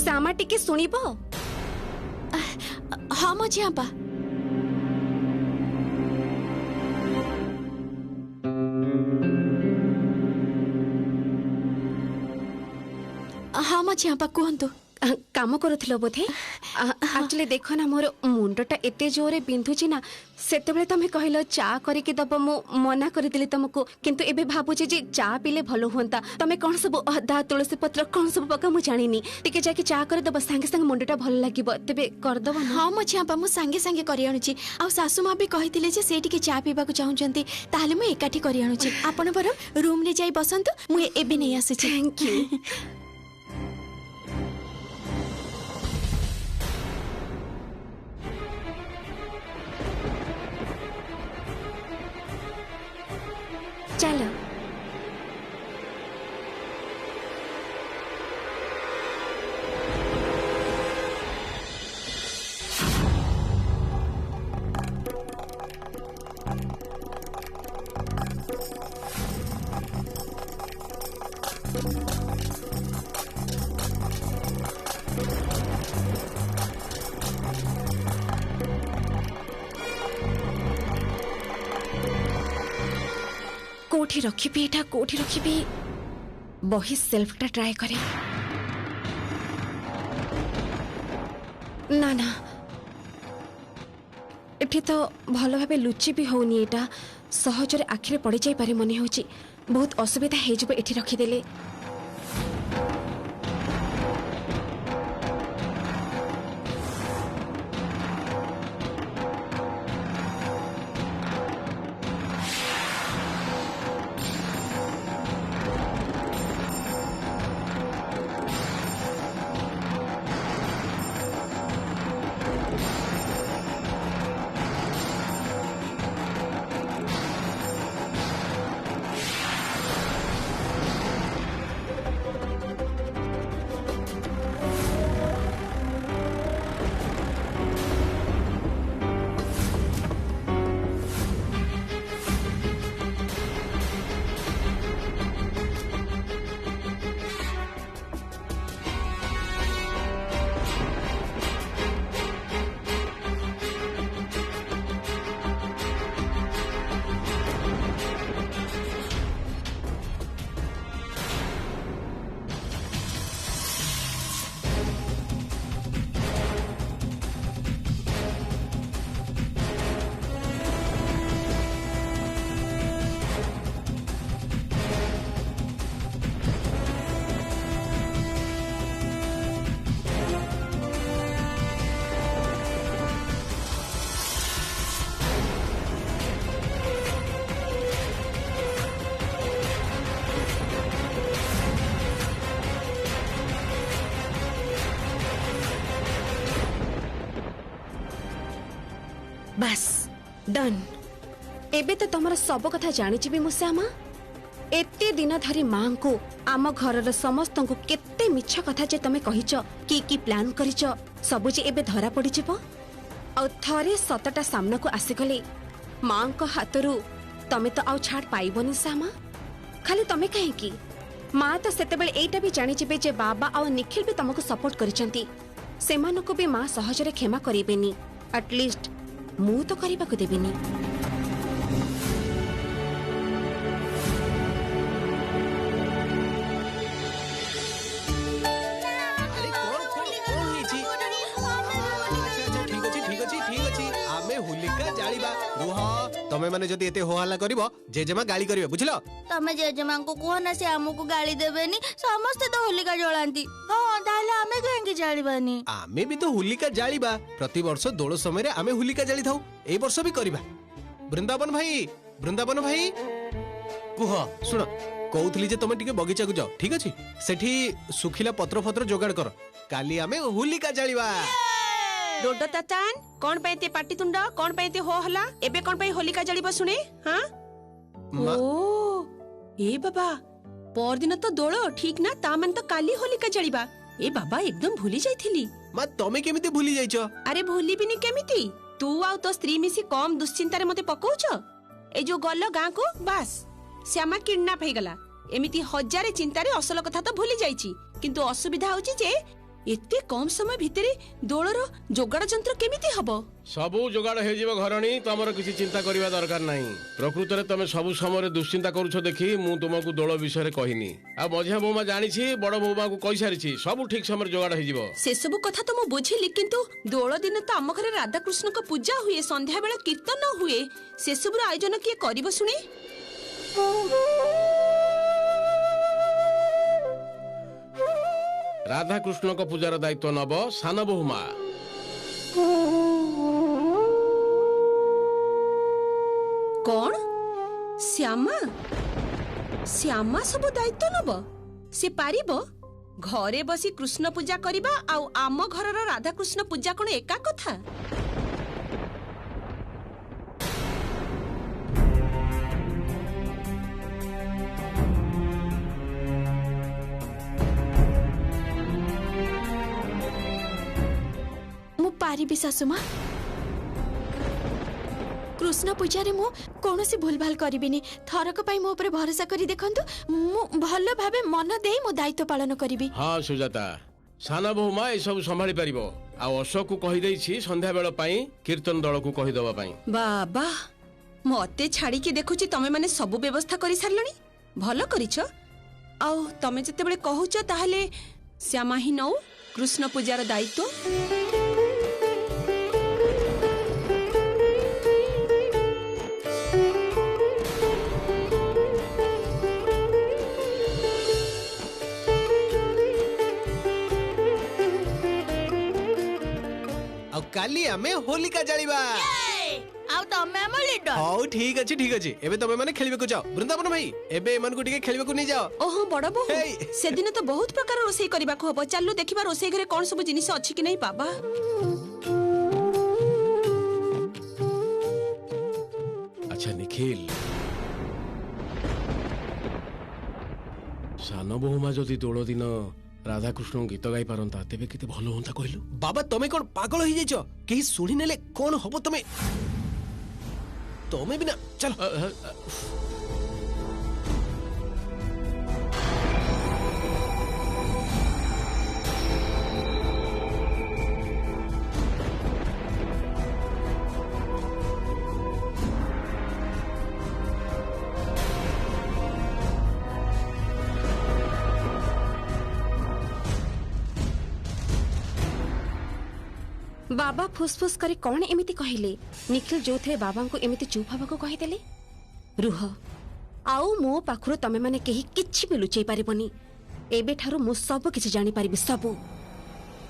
श्यामा टिके सुनिबो। हाँ मझी आपा। हाँ मझी आपा कहतु। काम करुथिलो बोधे। एक्चुअली देखो ना मोर मुंडटा एते जोरे बिंधुची ना सेतेबेले तमे कहिलो चा करिके दब मु मना करदिली तुमको किंतु एबे भाबुची जे चा पीले भलो होंता तमे कोन सब अदा तुलसी पत्र कोन सब पका मु जानिनी टिके जाके चा कर दब संगे संगे मुंडटा भल लागिबो तेबे कर दब ना। हाँ मझी आपा मु संगे संगे करि आनुची आ सासू मां भी कहिथिले जे से टिके चा पीबा को चाहुचंती ताले मु एकाठी करि आनुची आपण बर रूम रे जाई बसंतु मु एबे नै आसीची। Thank you. चलो कोठी रखिबी एटा कोठी रखिबी बही सेल्फटा ट्राई करे ना ना एठी तो भल भाबे लुचि भी होनी एटा सहजरे आखिरे पड़ी जाई पारे मने होची बहुत असुविधा हे जब एठी रखी देले। बस डन एबे तो तुम सब कथा जानी मु श्यामा एते दिन धरी मां को आम घर समस्त को केते मिछ कथा जे तमे कहिच की प्लान करिच सब जे एबे धरा पड़ी जिवो आ थरे सतटा सामना को आसीगले मां को हाथरू तमे तो आउ छाड़ पाइबनी श्यामा खाली तमे कहे की मां तो सेते बेले एटा भी जानी जिबे जे बाबा आ निखिल भी तुमको सपोर्ट करिसंती सेमानको भी मां सहजरे क्षमा करिबेनी एटलीस्ट मु तो करबा को देबिनी। तमे माने जदी एते होहाला करिवो जेजेमा गाली करिवे बुझलो। तमे जेजेमा को कोह ना से हमको गाली देबेनी समस्त तो होलिका जळांती। हां ताले हमें कहेंगे जाळीबानी आमे भी तो होलिका जाळीबा प्रति वर्ष दोळ समय रे आमे होलिका जाळी थाउ ए वर्ष भी करिबा। वृंदावन भाई कुह सुन कहउथली जे तमे टिके बगीचा को जाओ ठीक अछि सेठी सुखिला पत्र फत्र जोगाड़ कर काली आमे होलिका जाळीबा। रोड तातान कौन पाइते पाटी तुंडा कौन पाइते हो हला एबे कौन पाइ होलिका जळीबो सुने। हां ओ ए बाबा पर दिन तो दोळो ठीक ना ता मन तो काली होलिका जळीबा। ए बाबा एकदम भूली जाइथिली। मा तमे केमिते भूली जाइछो। अरे भूली बिनी केमिति तू आ तो स्त्री मिसी कम दुश्चिंता रे मते पकोउछ ए जो गल्लो गां को बस श्यामा किडनैप हे गला एमिति हजारे चिंता रे असल कथा तो भूली जाइछि किंतु असुविधा होछि जे एते कम समय भितरे दोलर जोगाड़ जंत्र केमिति हबो? सबू जोगाड़ हो जीव घरणी तमर किसी चिंता करवा दरकार नहीं। प्रकृत में तुम सबू समय दुश्चिंता करुछ देखी मु तुमको दोल विषय कहनी आ मझिया बोमा जानी बड़ बोमा को कही सारी सब ठीक समय जोगाड़ हो से सब कथा तो मु बुझिली किंतु दोल दिन तो आम घरे राधा कृष्ण को पूजा हुए संध्या बेला कीर्तन हुए से सब आयोजन किए करिवो सुनी? राधा कृष्ण को पूजार दायित्व नब सान बहुमा। कौन? श्यामा? श्यामा सब दायित्व नब? से पारिबो? घरे बसी कृष्ण पूजा करिबा आउ आम घरर राधा कृष्ण पूजा कोन एका कथा? पारिबी सासुमा कृष्ण पूजा रे मु कोनोसी भूलभाल करिबिनी। थरक पई मो ऊपर भरोसा करी देखंतु मु भलो भाबे मन देई मो दायित्व पालन करिबी। हाँ सुजाता साना बहुमा ए सब संभाली परिबो आ अशोक को कहि देछि संध्या बेला पई कीर्तन दल को कहि दवा पई। बाबा मते छाड़ी के देखुची तमे माने सब व्यवस्था करि सारलनी। भलो करिछ आउ तमे जते बेले कहूछ ताहले श्यामा ही नौ कृष्ण पूजार दायित्व। काली आमे होलिका जालिबा। आउ तमे हम लीडर। हाउ ठीक अछि एबे तमे माने खेलिबे को जाओ। वृंदावन भाई एबे एमान को टिके खेलिबे को नै जाओ। ओहो बड़ बहु से दिन तो बहुत प्रकार रोसई करबा को हबो। चलु देखिबा रोसई घरे कोन सब जिनिस अछि कि नै बाबा। अच्छा निखिल सानो बहुमा जदि दोल दिन राधा कृष्ण गीत गाई पारंता तेबे केते भलो होंता कहलु। बाबा तमे कोन पागल होई जाइछो? केही सुनि नेले कोन हबो तमे बिना चल। बाबा फुसफुस करे कौन एमिति कहिले? निखिल जो थे बाबा को एमिति चुप हवा को कहिदेले। रुह आउ मो पाखरो तमे माने केही किछि भी लुचै पारिबनी। एबे ठारो मु सब किछि जानि पारिबि। सब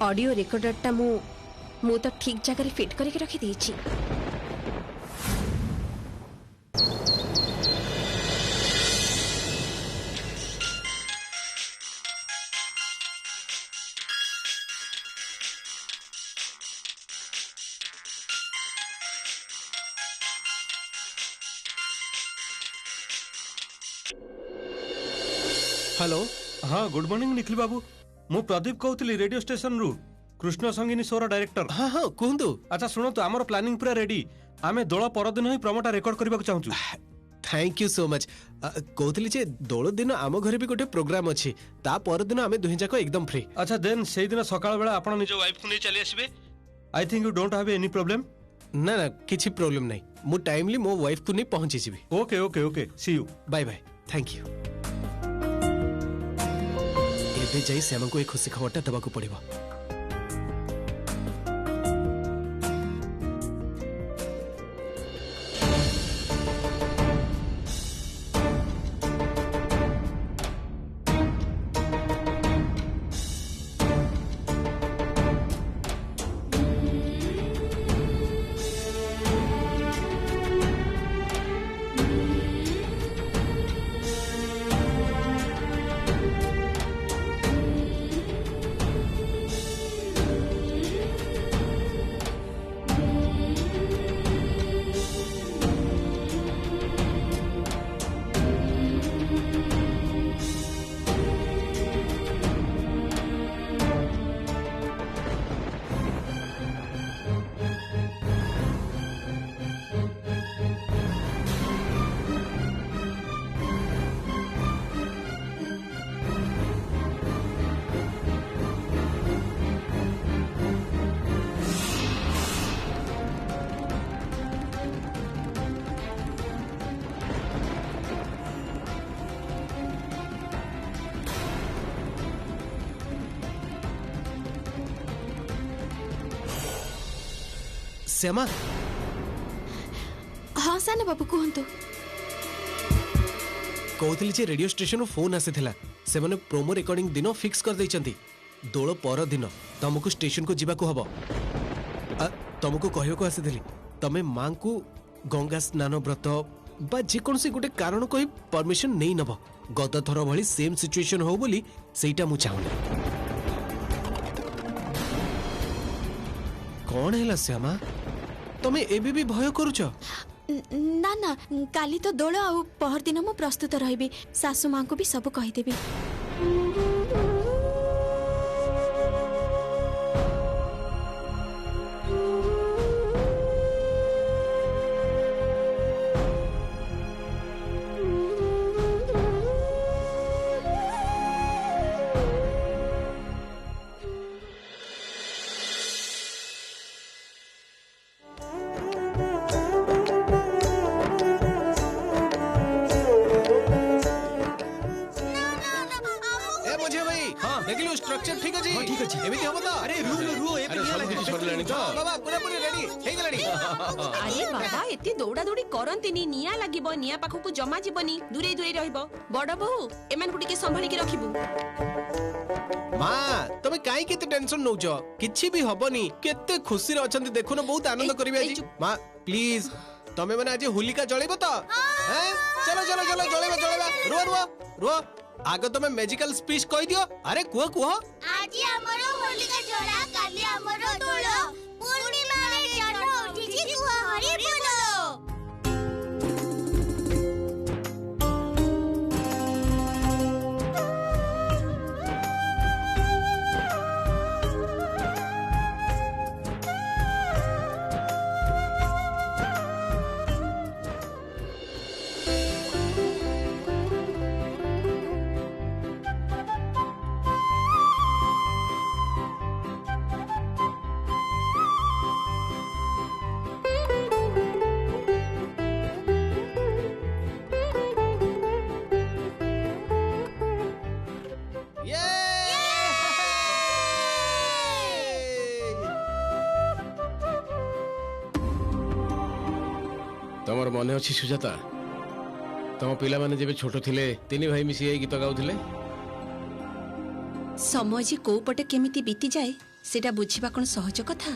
ऑडियो रिकॉर्डरटा मु तो ठीक जगह फिट करके रखी देछि। हेलो हाँ गुड मॉर्निंग निखिल बाबू मु प्रदीप कहूली रेडियो स्टेशन रु कृष्ण संगीनी शोर डायरेक्टर। हाँ हाँ कहतु। अच्छा शुणु आमर प्लानिंग पूरा रेडी आमे दोल परदिन ही प्रमोटा रेकॉर्ड करबा को चाहूछु। Thank you so much. कहतली जे दोल दिन आम घरे भी गोटे प्रोग्राम अछि ता परदिन आमे दुहि जाको एकदम फ्री। अच्छा देन सेही दिन सकाळ बेला आपण निज वाइफ को नै चली आसीबे। I think you don't have any problem. ना ना किछि प्रॉब्लम नै मु टाइमली मो वाइफ को नै पहुंची जिबी। Okay okay okay see you bye bye thank you. एबे जाई श्याम को एक खुशी खबरटा दबाको पड़िबो। श्यामा हाँ साना बाबू कहतु कहते जे रेडियो स्टेशन फोन आसीथिला से माने प्रोमो रिकॉर्डिंग दिन फिक्स कर दैचंती दोल पर दिन तुमको स्टेशन को जीवा को हबो तुमको कहयो को आसीथिली तमे मां को गंगा स्नान व्रत बा जे कोनसी गुटे कारण कहि परमिशन नै नबो गत थर भली सेम सिचुएशन हो बोली सेटा मु चाहूनी कौन है श्यामा तमे एबे भी भय करूछ ना ना काली तो दोल आ पहर दिन मु प्रस्तुत रहिबी सासू मां को भी सब कहि देबी स्ट्रक्चर ठीक अछि ठीक अछि एमिति हम त अरे रू अरे सब किछि सरलानी तो बाबा पूरा पूरी रेडी हे गेलानी अरे बाबा एते दौड़ा दौड़ी करंतिनी निया लागिबो निया पाखो को जमा जीवनी दूरे दूरे रहइबो बड़ बहु एमान गुडी के संभाली के रखिबू मां तमे काई केते टेंशन नउछ किछि भी हबनी केते खुशी रे अछंती देखो न बहुत आनंद करिवे आज मां प्लीज तमे माने आज होलिका जळेबो त हैं चलो चलो चलो जळेबो रुआ रुआ रुआ आगे तमे मैजिकल स्पीच कहि दियो अरे कुह आज हमरो होलिका जळा काली हमरो दोळ पूर्णिमा रे जन्म उठिछि कुह हरि बोल तमर मने अछि सुजाता तम पिला माने जेबे छोटो थिले तीन भाई मिसी ए गीत गाउथिले समय जी को पटे केमिति बीती जाए सेटा बुझिबा कोन सहज कथा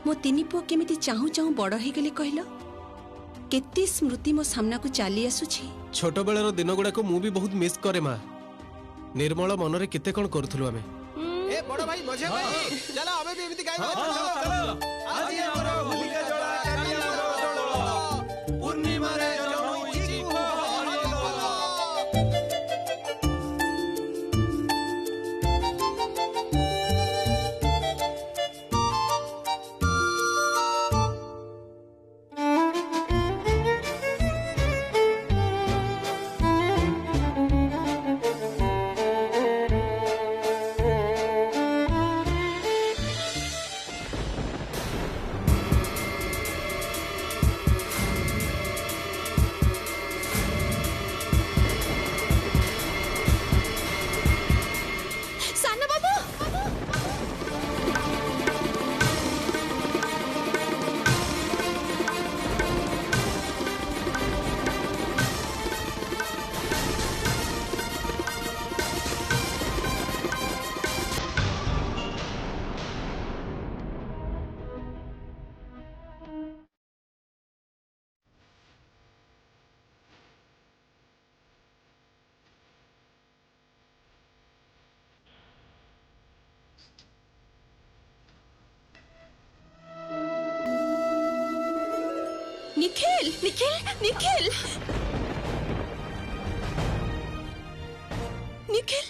मो तिनी पो केमिति चाहू चाहू बड़ हे गेली कहलो केते स्मृति मो सामना को चाली आसुछि छोट बेलर दिन गुडा को मु भी बहुत मिस करे मां निर्मल मन रे केते कोन करथुलु हमें ए बड़ भाई मजे भाई चला हमें भी एमिति गाइबा चलो आज हमरो होलिका जळा काली हमरो दोळ पूर्णिमा रे जन्म उठिछि निखिल निखिल निखिल निखिल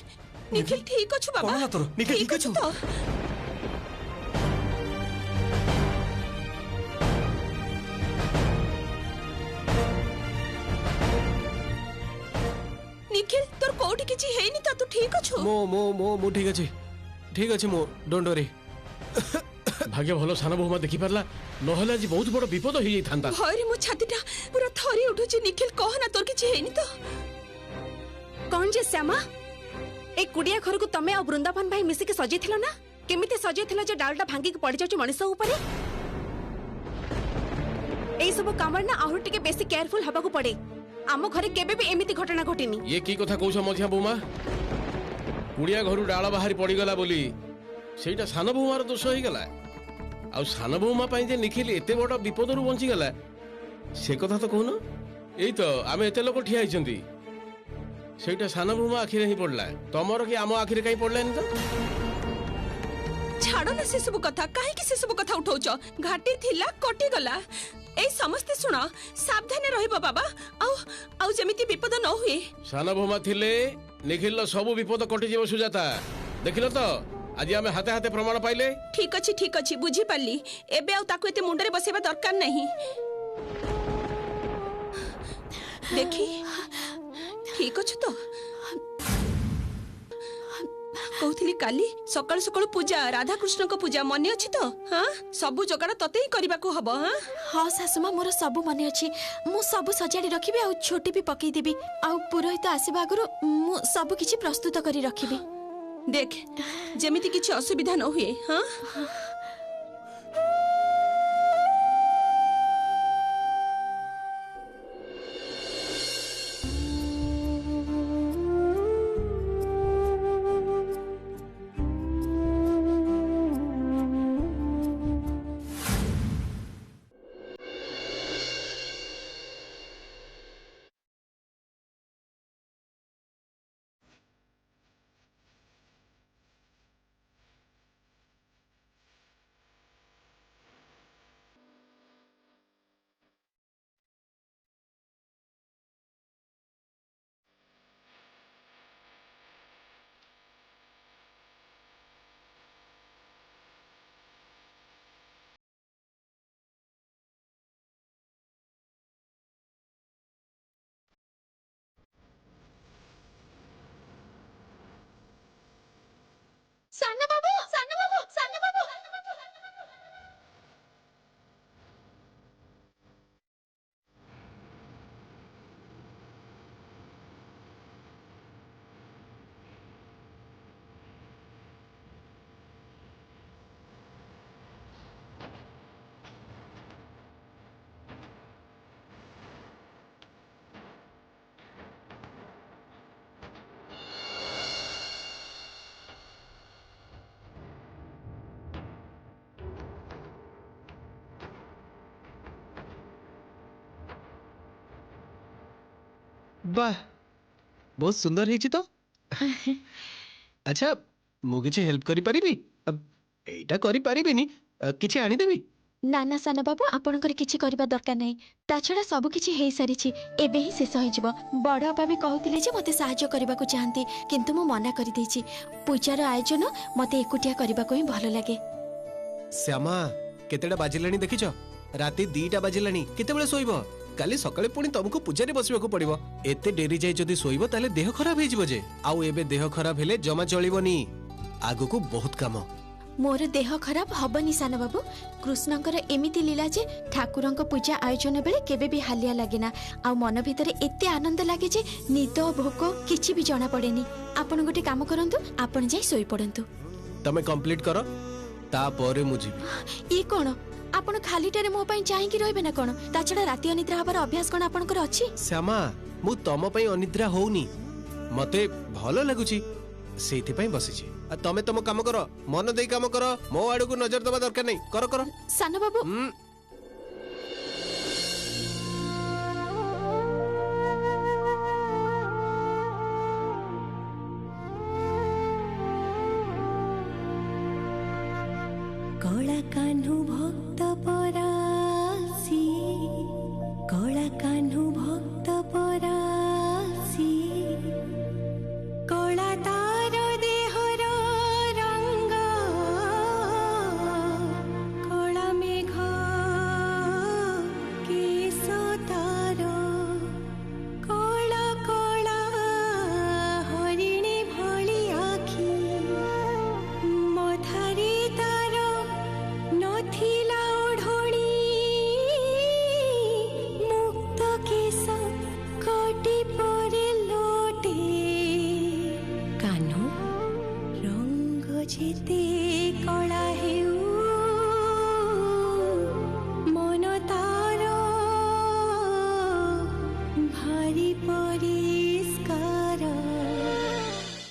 निखिल ठीक अछु बाबा कोन तोर निखिल ठीक अछु तो निखिल तोर कोठी किछि हेनी त तू ठीक अछु मो ठीक अछि मो डोंट वरी भाग्य भलो सान बहुमा देखि परला नहले आज बहुत बड़ विपद हो जाई थांता हरे मो छातीटा पूरा थरी उठुछि निखिल कह ना तोर किछि हेनी तो कौन जे श्यामा ए कुडिया घर को तमे आ वृंदावन भाई मिसी के सजेथिलो ना केमिते सजेथिलो जे डालटा भांगी के पड़ी जाउछ मनिष ऊपर এই सब कामर ना आहुर टिके बेसी केयरफुल हबा को पड़े आम घरे केबे भी एमिति घटना घटिनी ये की कथा कौछ मझिया बोमा कुड़िया घरु डाल बाहरी पड़ीगला बोली सेटा सान बोमार दोष हो गला आ सान बोमा पई जे निखिल एते बड़ विपदरु बंची गला से कथा तो कहून एई तो आमे एते लोक ठिया हिचंती सेटा सान बोमा आखिरे ही पड़ला तमर कि आम आखिरे काई पड़लानी तो छाड़ ना से सब कथा काहे कि से सब कथा उठाउछ घाटी थिला कटि गला ए समस्ते सुन सावधान रहिबो बाबा आउ आउ जेमिति विपद न हुए सान बोमा थिले निखिल सब विपद कटि जीव सुजाता देखिल तो आज आमे हाथे हाथे प्रमाण पाइले ठीक अछि बुझी पाली एबे आउ ताको एते मुंडरे बसेबा दरकार नहीं देखी ठीक अछि तो कहूली काली सकाल सकाल पूजा राधा कृष्ण को पूजा मने अछि तो हां सब जगह तते ही करबा को हबो हां हाँ सासुमा मोर सब मन अच्छी मु सब सजाड़ी रखिबी आ छोटी भी पकई देबी आ पुरोहित आसीबा आगरु मु सब किछि प्रस्तुत करी रखिबी देख जेमिति किछि असुविधा न हुए हां साना बाबू साना बाबू साना बाबू वाह बहुत सुंदर है तो अच्छा मु किछि हेल्प करि परिबी अब एटा करि परिबिनी किछि आनी देबी नाना साना बाबू आपणकर किछि करबा दरकार नै ता छडा सब किछि हेई सारिछि एबे ही शेष होई जिवो बड़ बाबा भी कहउतिले जे मते सहाय्य करबा को चाहंती किंतु मु मना करि दैछि पूजार आयोजन मते एकुटिया करबा को ही भलो लागे श्यामा केतेडा बाजिलानी देखिछो राती 2टा बाजिलानी केतेबेले सोइबो काली सकाळे पुणी तुमको पूजारे बसिबाको पड़िबो एते डेरी जाई जदी सोइबो ताले देह खराब हे जिवो जे आउ एबे देह खराब हेले जमा चलिबोनी आगुको बहुत काम मोर देह खराब हबनी साना बाबू कृष्णकर एमिति लीला जे ठाकुरंक पूजा आयोजन बेले केबे भी हालिया लागेना आ मन भितरे एते आनंद लागे जे निद भोक किछि भी जणा पड़ेनी आपण गोटे काम करंतु आपण जाई सोई पड़ंतु तमे कंप्लीट करो ता परे मु जिबी ई कोन आपण खालीटारे मो पई चाहि कि रहबे ना कोन ता छडा राती अनिद्रा हबार अभ्यास कोन आपनकर अछि श्यामा मु तम पई अनिद्रा होउनी मते भलो लागुची सेति पई बसिची तमे तम काम करो मन देई काम करो मो आडू को नजर दबा दरकार नहीं करो करो साना बाबू कला कान्हु भक्त परासी कला कान्हु भक्त परासी कला तार देहर रंग कला मेघ केश तार कला कला हरिणी भଳି आखि मधारी तार नथिला ओढणी मुक्त केश कटी परे लोटे कान्हो रंग जेते कला